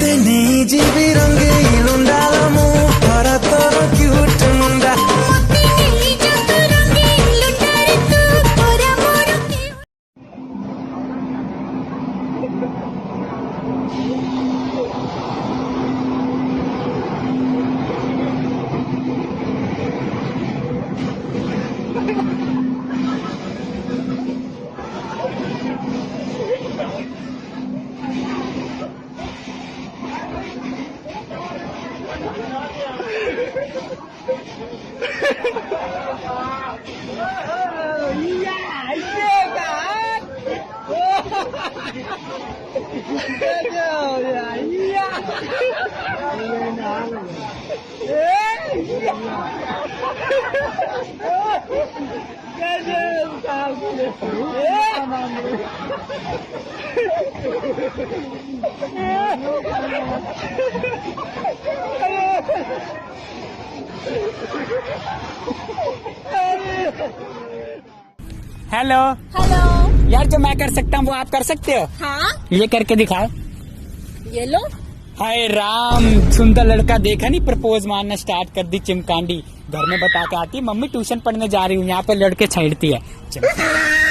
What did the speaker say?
तेनी जीवी रंगे लुंडालमु हरा तोर क्यूट मुंडा हेलो हेलो। यार, जो मैं कर सकता हूँ वो आप कर सकते हो? हाँ, ये करके दिखाओ। ये लो। हाय राम, सुंदर लड़का देखा नहीं, प्रपोज मारना स्टार्ट कर दी चिमकांडी। घर में बता के आती, मम्मी ट्यूशन पढ़ने जा रही हूँ, यहाँ पे लड़के छेड़ती है। चलो।